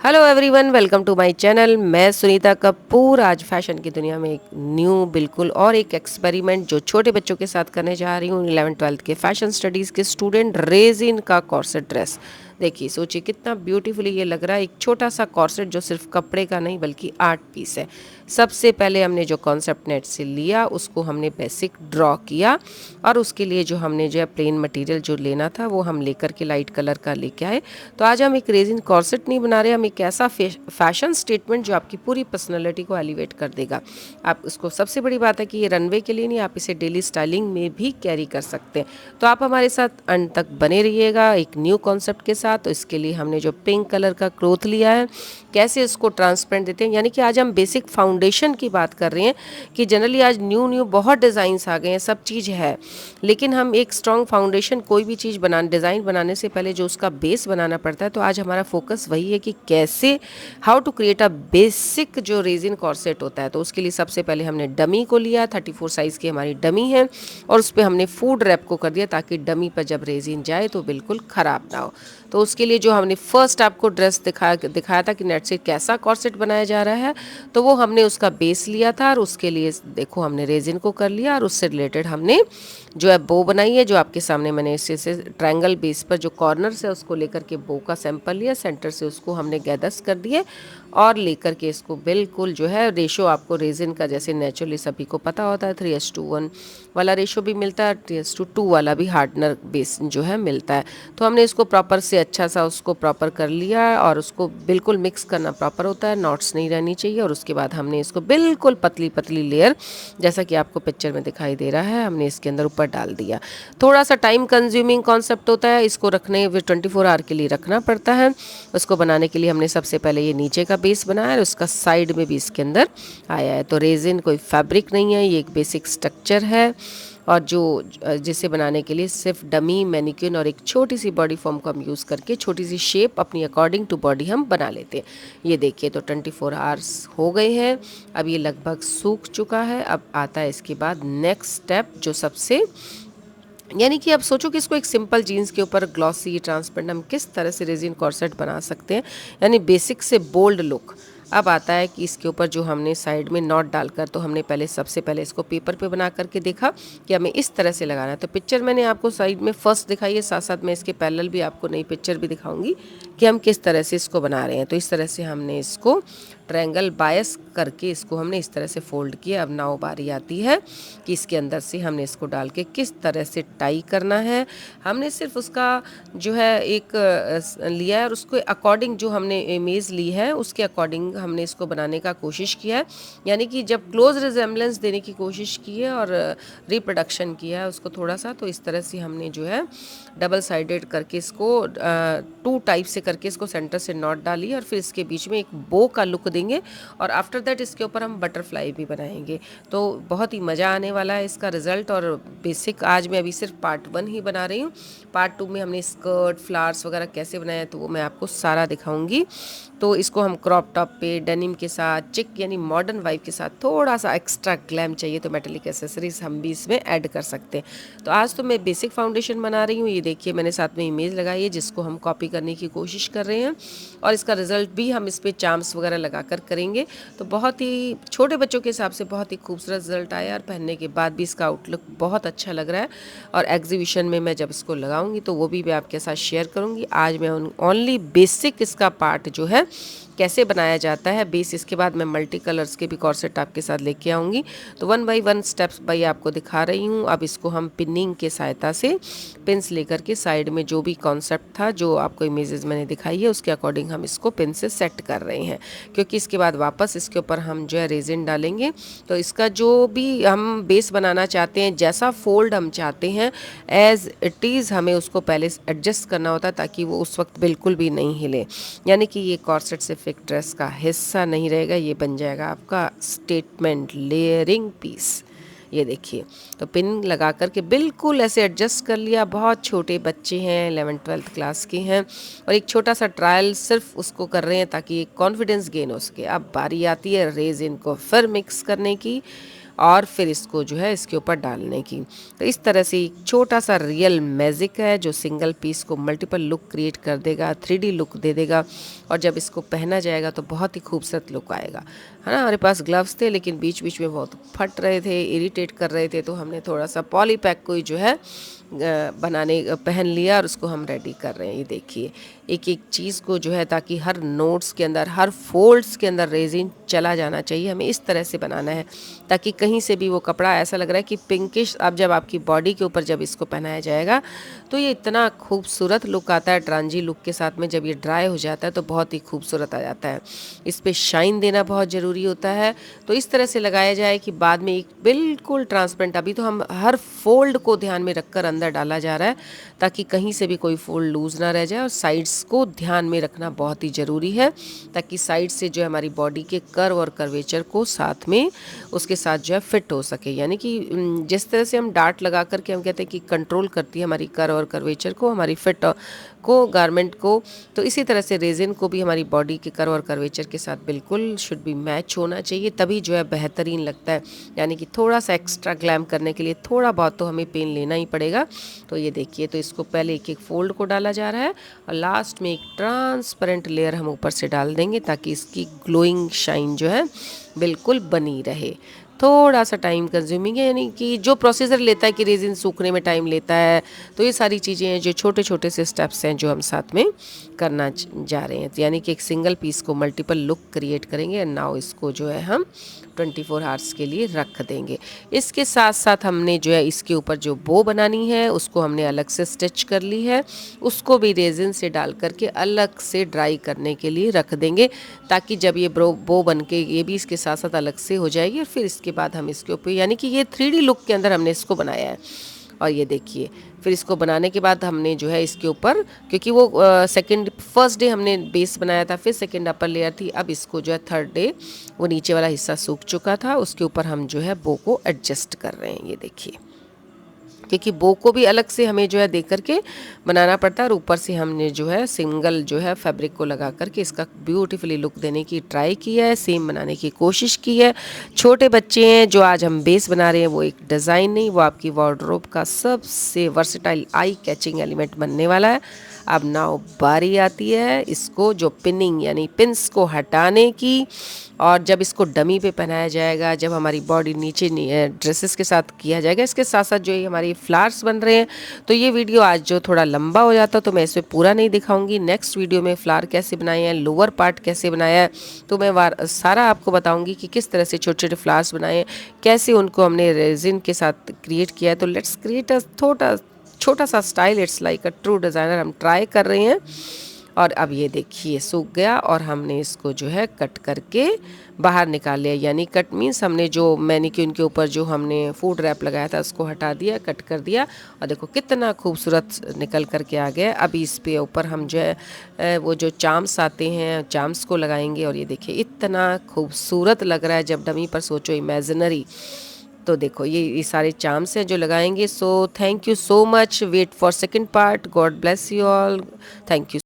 Hello everyone, welcome to my channel. मैं सुनीता कपूर आज fashion की दुनिया में एक न्यू बिल्कुल और एक एक्सपेरिमेंट जो छोटे बच्चों के साथ करने जा रही हूँ। 11th-12th के फैशन स्टडीज़ के स्टूडेंट रेजिन का कॉर्सेट ड्रेस। देखिए, सोचिए कितना ब्यूटीफुली ये लग रहा है। एक छोटा सा कॉर्सेट जो सिर्फ कपड़े का नहीं बल्कि आर्ट पीस है। सबसे पहले हमने जो कॉन्सेप्ट नेट से लिया उसको हमने बेसिक ड्रॉ किया और उसके लिए जो हमने जो है प्लेन मटेरियल जो लेना था वो हम लेकर के लाइट कलर का लेके आए। तो आज हम एक रेजिन कॉर्सेट नहीं बना रहे, हम एक ऐसा फैशन स्टेटमेंट जो आपकी पूरी पर्सनैलिटी को एलिवेट कर देगा। आप उसको, सबसे बड़ी बात है कि ये रनवे के लिए नहीं, आप इसे डेली स्टाइलिंग में भी कैरी कर सकते हैं। तो आप हमारे साथ अंत तक बने रहिएगा एक न्यू कॉन्सेप्ट के साथ। तो इसके लिए हमने जो पिंक कलर का क्लॉथ लिया है, कैसे इसको ट्रांसपेरेंट देते हैं, यानी कि आज हम बेसिक फाउंडेशन की बात कर रहे हैं कि जनरली आज न्यू बहुत डिज़ाइंस आ गए हैं, सब चीज़ है, लेकिन हम एक स्ट्रॉन्ग फाउंडेशन कोई भी चीज़ डिज़ाइन बनाने से पहले जो उसका बेस बनाना पड़ता है। तो आज हमारा फोकस वही है कि कैसे how to create a basic जो रेजिन कॉर्सेट होता है। तो उसके लिए सबसे पहले हमने डमी को लिया, 34 साइज़ की हमारी डमी है, और उस पर हमने फूड रैप को कर दिया ताकि डमी पर जब रेजिन जाए तो बिल्कुल ख़राब ना हो। तो उसके लिए जो हमने फर्स्ट आपको ड्रेस दिखाया था कि नेट से कैसा कॉर्सेट बनाया जा रहा है, तो वो हमने उसका बेस लिया था और उसके लिए देखो हमने रेजिन को कर लिया और उससे रिलेटेड हमने जो है बो बनाई है। जो आपके सामने मैंने इसे ट्रायंगल बेस पर जो कॉर्नर से उसको लेकर के बो का सैंपल लिया, सेंटर से उसको हमने गैदर्स कर दिए और लेकर के इसको बिल्कुल जो है रेशो आपको रेजिन का जैसे नेचुरली सभी को पता होता है 3:1 वाला रेशो भी मिलता है, 3:2 वाला भी हार्डनर बेस जो है मिलता है। तो हमने इसको प्रॉपर से अच्छा सा उसको प्रॉपर कर लिया और उसको बिल्कुल मिक्स करना प्रॉपर होता है, नॉट्स नहीं रहनी चाहिए। और उसके बाद हमने इसको बिल्कुल पतली पतली लेयर जैसा कि आपको पिक्चर में दिखाई दे रहा है हमने इसके अंदर ऊपर डाल दिया। थोड़ा सा टाइम कंज्यूमिंग कॉन्सेप्ट होता है, इसको रखने 24 आवर के लिए रखना पड़ता है। उसको बनाने के लिए हमने सबसे पहले ये नीचे का बेस बनाया और उसका साइड में भी इसके अंदर आया है। तो रेजिन कोई फैब्रिक नहीं है, ये एक बेसिक स्ट्रक्चर है और जो जिसे बनाने के लिए सिर्फ डमी, मैनिक्विन और एक छोटी सी बॉडी फॉर्म को हम यूज़ करके छोटी सी शेप अपनी अकॉर्डिंग टू बॉडी हम बना लेते हैं। ये देखिए, तो 24 आवर्स हो गए हैं, अब ये लगभग सूख चुका है। अब आता है इसके बाद नेक्स्ट स्टेप जो सबसे, यानी कि अब सोचो कि इसको एक सिंपल जीन्स के ऊपर ग्लॉसी ट्रांसपेरेंट हम किस तरह से रेजिन कॉर्सेट बना सकते हैं, यानी बेसिक से बोल्ड लुक। अब आता है कि इसके ऊपर जो हमने साइड में नॉट डालकर, तो हमने सबसे पहले इसको पेपर पे बना करके देखा कि हमें इस तरह से लगाना है। तो पिक्चर मैंने आपको साइड में फर्स्ट दिखाई है, साथ साथ मैं इसके पैरेलल भी आपको नई पिक्चर भी दिखाऊंगी कि हम किस तरह से इसको बना रहे हैं। तो इस तरह से हमने इसको ट्रायंगल बायस करके इसको हमने इस तरह से फोल्ड किया। अब नाउ बारी आती है कि इसके अंदर से हमने इसको डाल के किस तरह से टाई करना है। हमने सिर्फ उसका जो है एक लिया है और उसके अकॉर्डिंग जो हमने इमेज ली है उसके अकॉर्डिंग हमने इसको बनाने का कोशिश किया है, यानी कि जब क्लोज रिजेम्बलेंस देने की कोशिश की है और रिप्रोडक्शन किया है उसको थोड़ा सा। तो इस तरह से हमने जो है डबल साइडेड करके इसको 2 टाइप से करके इसको सेंटर से नॉट डाली और फिर इसके बीच में एक बो का लुक देंगे और आफ्टर दैट इसके ऊपर हम बटरफ्लाई भी बनाएंगे। तो बहुत ही मज़ा आने वाला है इसका रिज़ल्ट। और बेसिक आज मैं अभी सिर्फ पार्ट 1 ही बना रही हूँ, पार्ट 2 में हमने स्कर्ट, फ्लावर्स वगैरह कैसे बनाया तो वो मैं आपको सारा दिखाऊंगी। तो इसको हम क्रॉप टॉप पे डेनिम के साथ चिक यानी मॉडर्न वाइब के साथ थोड़ा सा एक्स्ट्रा ग्लैम चाहिए तो मेटेलिक एसेसरीज हम भी इसमें ऐड कर सकते हैं। तो आज तो मैं बेसिक फाउंडेशन बना रही हूँ। ये देखिए मैंने साथ में इमेज लगाई है जिसको हम कॉपी करने की कोशिश कर रहे हैं और इसका रिजल्ट भी हम इस पर चार्म्स वगैरह लगा कर करेंगे। तो बहुत ही छोटे बच्चों के हिसाब से बहुत ही खूबसूरत रिजल्ट आया और पहनने के बाद भी इसका आउटलुक बहुत अच्छा लग रहा है। और एग्जीबिशन में मैं जब इसको लगाऊंगी तो वो भी मैं आपके साथ शेयर करूंगी। आज मैं ओनली बेसिक इसका पार्ट जो है कैसे बनाया जाता है बेस, इसके बाद मैं मल्टी कलर्स के भी कॉर्सेट आपके साथ लेके आऊँगी। तो 1 बाय 1 स्टेप्स बाई आपको दिखा रही हूँ। अब इसको हम पिनिंग के सहायता से पिन्स लेकर के साइड में जो भी कॉन्सेप्ट था जो आपको इमेजेस मैंने दिखाई है उसके अकॉर्डिंग हम इसको पिन से सेट कर रहे हैं, क्योंकि इसके बाद वापस इसके ऊपर हम जो है रेजिन डालेंगे। तो इसका जो भी हम बेस बनाना चाहते हैं, जैसा फोल्ड हम चाहते हैं एज इट इज़ हमें उसको पहले एडजस्ट करना होता है ताकि वो उस वक्त बिल्कुल भी नहीं हिले, यानी कि ये कॉर्सेट सिर्फ एक ड्रेस का हिस्सा नहीं रहेगा, ये बन जाएगा आपका स्टेटमेंट लेयरिंग पीस। ये देखिए, तो पिन लगा करके बिल्कुल ऐसे एडजस्ट कर लिया। बहुत छोटे बच्चे हैं, 11th-12th क्लास के हैं और एक छोटा सा ट्रायल सिर्फ उसको कर रहे हैं ताकि एक कॉन्फिडेंस गेन हो सके। अब बारी आती है रेजिन को फिर मिक्स करने की और फिर इसको जो है इसके ऊपर डालने की। तो इस तरह से एक छोटा सा रियल मैजिक है जो सिंगल पीस को मल्टीपल लुक क्रिएट कर देगा, 3D लुक दे देगा। और जब इसको पहना जाएगा तो बहुत ही खूबसूरत लुक आएगा, है ना। हमारे पास ग्लव्स थे लेकिन बीच बीच में बहुत फट रहे थे, इरिटेट कर रहे थे, तो हमने थोड़ा सा पॉलीपैक को ही जो है पहन लिया और उसको हम रेडी कर रहे हैं। ये देखिए एक एक चीज़ को जो है, ताकि हर नोट्स के अंदर, हर फोल्ड्स के अंदर रेजिन चला जाना चाहिए। हमें इस तरह से बनाना है ताकि कहीं से भी वो कपड़ा ऐसा लग रहा है कि पिंकिश, अब जब आपकी बॉडी के ऊपर जब इसको पहनाया जाएगा तो ये इतना खूबसूरत लुक आता है ट्रांजी लुक के साथ में। जब ये ड्राई हो जाता है तो बहुत ही खूबसूरत आ जाता है। इस पे शाइन देना बहुत ज़रूरी होता है। तो इस तरह से लगाया जाए कि बाद में एक बिल्कुल ट्रांसपेरेंट, अभी तो हम हर फोल्ड को ध्यान में रखकर अंदर डाला जा रहा है ताकि कहीं से भी कोई फोल्ड लूज ना रह जाए। और साइड्स को ध्यान में रखना बहुत ही ज़रूरी है ताकि साइड से जो है हमारी बॉडी के कर्व और कर्वेचर को साथ में उसके साथ जो है फिट हो सके। यानी कि जिस तरह से हम डार्ट लगा करके हम कहते हैं कि कंट्रोल करती है हमारी कर्व और कर्वेचर को, हमारी फिट को, गारमेंट को, तो इसी तरह से रेजिन को भी हमारी बॉडी के कर्व और कर्वेचर के साथ बिल्कुल शुड बी मैच होना चाहिए, तभी जो है बेहतरीन लगता है। यानी कि थोड़ा सा एक्स्ट्रा ग्लैम करने के लिए थोड़ा बहुत तो हमें पेन लेना ही पड़ेगा। तो ये देखिए, तो इसको पहले एक एक फोल्ड को डाला जा रहा है और लास्ट में एक ट्रांसपेरेंट लेयर हम ऊपर से डाल देंगे ताकि इसकी ग्लोइंग शाइन जो है बिल्कुल बनी रहे। थोड़ा सा टाइम कंज्यूमिंग है, यानी कि जो प्रोसीजर लेता है कि रेजिन सूखने में टाइम लेता है, तो ये सारी चीज़ें हैं जो छोटे छोटे से स्टेप्स हैं जो हम साथ में करना जा रहे हैं। तो यानी कि एक सिंगल पीस को मल्टीपल लुक क्रिएट करेंगे एंड नाउ इसको जो है हम 24 आवर्स के लिए रख देंगे। इसके साथ साथ हमने जो है इसके ऊपर जो बो बनानी है उसको हमने अलग से स्टिच कर ली है, उसको भी रेजिन से डाल करके अलग से ड्राई करने के लिए रख देंगे ताकि जब ये बो बन के ये भी इसके साथ साथ अलग से हो जाएगी। और फिर इसके बाद हम इसके ऊपर, यानी कि ये 3D लुक के अंदर हमने इसको बनाया है। और ये देखिए, फिर इसको बनाने के बाद हमने जो है इसके ऊपर, क्योंकि वो फर्स्ट डे हमने बेस बनाया था, फिर सेकंड अपर लेयर थी, अब इसको जो है थर्ड डे वो नीचे वाला हिस्सा सूख चुका था, उसके ऊपर हम जो है बो को एडजस्ट कर रहे हैं। ये देखिए, क्योंकि बो को भी अलग से हमें जो है दे करके बनाना पड़ता है और ऊपर से हमने जो है सिंगल जो है फैब्रिक को लगा करके इसका ब्यूटीफुली लुक देने की ट्राई की है, सेम बनाने की कोशिश की है। छोटे बच्चे हैं, जो आज हम बेस बना रहे हैं वो एक डिज़ाइन नहीं, वो आपकी वार्डरोब का सबसे वर्सेटाइल आई कैचिंग एलिमेंट बनने वाला है। अब नाउ बारी आती है इसको जो पिनिंग यानी पिंस को हटाने की, और जब इसको डमी पे पहनाया जाएगा, जब हमारी बॉडी नीचे ड्रेसेस के साथ किया जाएगा, इसके साथ साथ जो ये हमारी फ्लावर्स बन रहे हैं। तो ये वीडियो आज जो थोड़ा लंबा हो जाता तो मैं इसमें पूरा नहीं दिखाऊंगी। नेक्स्ट वीडियो में फ्लावर कैसे बनाए हैं, लोअर पार्ट कैसे बनाया है, तो मैं सारा आपको बताऊंगी कि किस तरह से छोटे छोटे फ्लावर्स बनाए हैं, कैसे उनको हमने रेजिन के साथ क्रिएट किया है। तो लेट्स क्रिएट अ छोटा सा style, it's like a true designer हम ट्राई कर रहे हैं। और अब ये देखिए सूख गया और हमने इसको जो है कट करके बाहर निकाल लिया। यानी कट मीन्स हमने जो मैनीक्यून के ऊपर जो हमने फूड रैप लगाया था उसको हटा दिया, कट कर दिया, और देखो कितना खूबसूरत निकल करके आ गया। अभी इस पे ऊपर हम जो है वो जो चाम्स आते हैं, चाम्स को लगाएंगे। और ये देखिए इतना खूबसूरत लग रहा है जब डमी पर सोचो, इमेजिनरी। तो देखो ये सारे चार्म्स हैं जो लगाएंगे। So thank you so much, wait for second part, God bless you all, thank you.